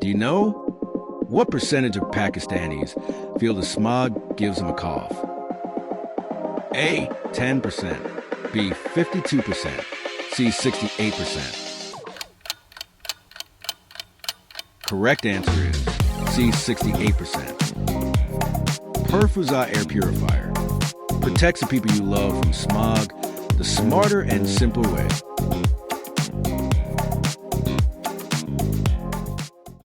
Do you know? What percentage of Pakistanis feel the smog gives them a cough? A, 10%, B, 52%, C, 68%. Correct answer is C, 68%. PurFuzaa Air Purifier protects the people you love from smog the smarter and simpler way.